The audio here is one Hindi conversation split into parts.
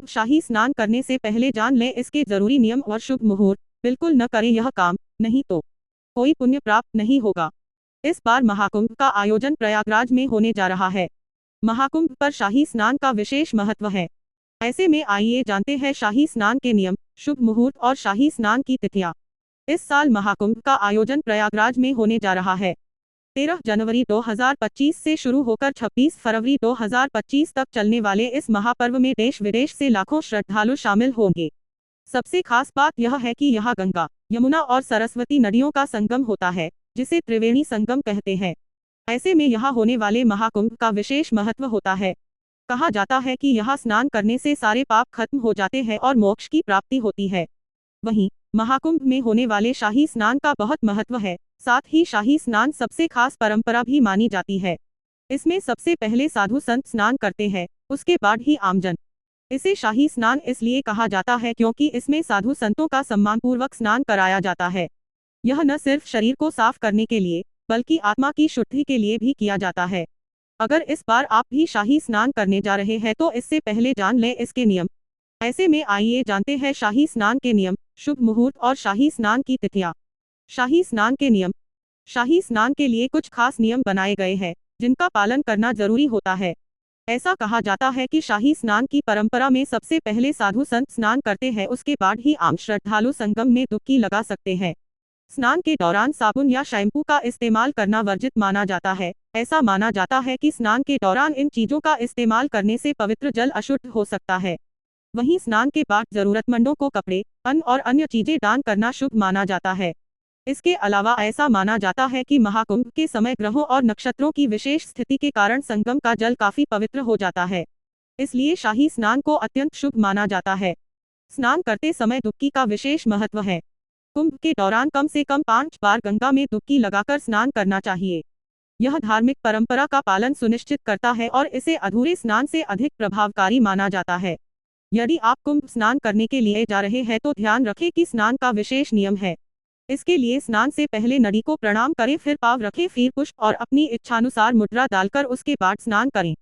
शाही स्नान करने से पहले जान लें इसके जरूरी नियम और शुभ मुहूर्त। बिल्कुल न करें यह काम, नहीं तो कोई पुण्य प्राप्त नहीं होगा। इस बार महाकुंभ का आयोजन प्रयागराज में होने जा रहा है। महाकुंभ पर शाही स्नान का विशेष महत्व है। ऐसे में आइए जानते हैं शाही स्नान के नियम, शुभ मुहूर्त और शाही स्नान की तिथियां। इस साल महाकुंभ का आयोजन प्रयागराज में होने जा रहा है। 13 जनवरी 2025 से शुरू होकर 26 फरवरी 2025 तक चलने वाले इस महापर्व में देश विदेश से लाखों श्रद्धालु शामिल होंगे। सबसे खास बात यह है कि यहाँ गंगा, यमुना और सरस्वती नदियों का संगम होता है, जिसे त्रिवेणी संगम कहते हैं। ऐसे में यहाँ होने वाले महाकुंभ का विशेष महत्व होता है। कहा जाता है कि यहाँ स्नान करने से सारे पाप खत्म हो जाते हैं और मोक्ष की प्राप्ति होती है। वहीं महाकुंभ में होने वाले शाही स्नान का बहुत महत्व है। साथ ही शाही स्नान सबसे खास परंपरा भी मानी जाती है। इसमें सबसे पहले साधु संत स्नान करते हैं, उसके बाद ही आमजन। इसे शाही स्नान इसलिए कहा जाता है क्योंकि इसमें साधु संतों का सम्मानपूर्वक स्नान कराया जाता है। यह न सिर्फ शरीर को साफ करने के लिए, बल्कि आत्मा की शुद्धि के लिए भी किया जाता है। अगर इस बार आप भी शाही स्नान करने जा रहे हैं तो इससे पहले जान लें इसके नियम। ऐसे में आइए जानते हैं शाही स्नान के नियम, शुभ मुहूर्त और शाही स्नान की तिथियां। शाही स्नान के नियम। शाही स्नान के लिए कुछ खास नियम बनाए गए हैं, जिनका पालन करना जरूरी होता है। ऐसा कहा जाता है कि शाही स्नान की परंपरा में सबसे पहले साधु संत स्नान करते हैं, उसके बाद ही आम श्रद्धालु संगम में डुबकी लगा सकते हैं। स्नान के दौरान साबुन या शैम्पू का इस्तेमाल करना वर्जित माना जाता है। ऐसा माना जाता है कि स्नान के दौरान इन चीजों का इस्तेमाल करने से पवित्र जल अशुद्ध हो सकता है। वहीं स्नान के बाद जरूरतमंदों को कपड़े, अन्न और अन्य चीजें दान करना शुभ माना जाता है। इसके अलावा ऐसा माना जाता है कि महाकुंभ के समय ग्रहों और नक्षत्रों की विशेष स्थिति के कारण संगम का जल काफी पवित्र हो जाता है। इसलिए शाही स्नान को अत्यंत शुभ माना जाता है। स्नान करते समय डुबकी का विशेष महत्व है। कुंभ के दौरान कम से कम 5 बार गंगा में डुबकी लगाकर स्नान करना चाहिए। यह धार्मिक परंपरा का पालन सुनिश्चित करता है और इसे अधूरे स्नान से अधिक प्रभावकारी माना जाता है। यदि आप कुंभ स्नान करने के लिए जा रहे हैं तो ध्यान रखें कि स्नान का विशेष नियम है। इसके लिए स्नान से पहले नदी को प्रणाम करें, फिर पाँव रखें, फिर पुष्प और अपनी इच्छानुसार मुद्रा डालकर उसके बाद स्नान करें।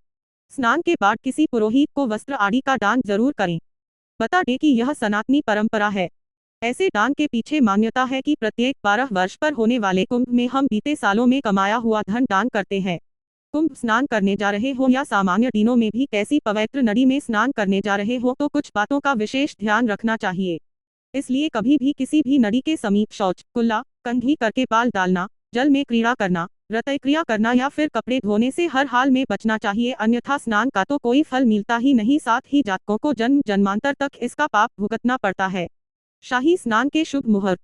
स्नान के बाद किसी पुरोहित को वस्त्र आदि का दान जरूर करें। बता दें कि यह सनातनी परंपरा है। ऐसे दान के पीछे मान्यता है कि प्रत्येक 12 वर्ष पर होने वाले कुंभ में हम बीते सालों में कमाया हुआ धन दान करते हैं। कुंभ स्नान करने जा रहे हो या सामान्य दिनों में भी कैसी पवित्र नदी में स्नान करने जा रहे हो तो कुछ बातों का विशेष ध्यान रखना चाहिए। इसलिए कभी भी किसी भी नदी के समीप शौच, कुल्ला, कंघी करके बाल डालना, जल में क्रीड़ा करना, रतक्रिया करना या फिर कपड़े धोने से हर हाल में बचना चाहिए, अन्यथा स्नान का तो कोई फल मिलता ही नहीं, साथ ही जातकों को जन्म जन्मांतर तक इसका पाप भुगतना पड़ता है। शाही स्नान के शुभ मुहूर्त।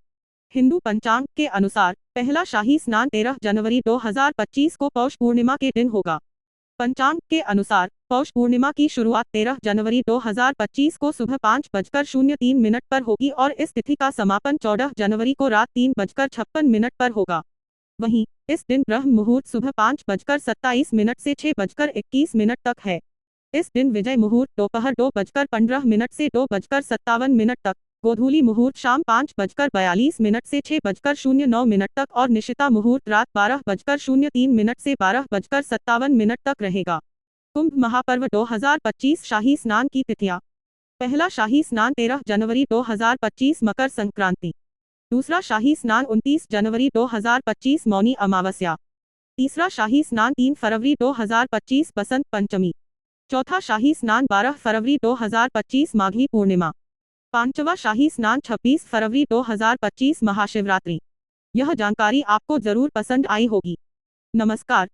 हिंदू पंचांग के अनुसार पहला शाही स्नान 13 जनवरी 2025 को पौष पूर्णिमा के दिन होगा। पंचांग के अनुसार पौष पूर्णिमा की शुरुआत 13 जनवरी 2025 को सुबह 5:03 पर होगी और इस तिथि का समापन 14 जनवरी को रात 3:56 पर होगा। वहीं इस दिन ब्रह्म मुहूर्त सुबह 5:27 से 6:21 तक है। इस दिन विजय मुहूर्त दोपहर 2:15 से 2:57 तक, गोधूली मुहूर्त शाम 5:42 से 6:09 तक और निशिता मुहूर्त रात 12:03 से 12:57 तक रहेगा। कुंभ महापर्व 2025 शाही स्नान की तिथियां। पहला शाही स्नान 13 जनवरी 2025 मकर संक्रांति। दूसरा शाही स्नान 29 जनवरी 2025 मौनी अमावस्या। तीसरा शाही स्नान 3 फरवरी 2025 बसंत पंचमी। चौथा शाही स्नान 12 फरवरी 2025 माघी पूर्णिमा। पांचवा शाही स्नान 26 फरवरी 2025 महाशिवरात्रि। यह जानकारी आपको जरूर पसंद आई होगी। नमस्कार।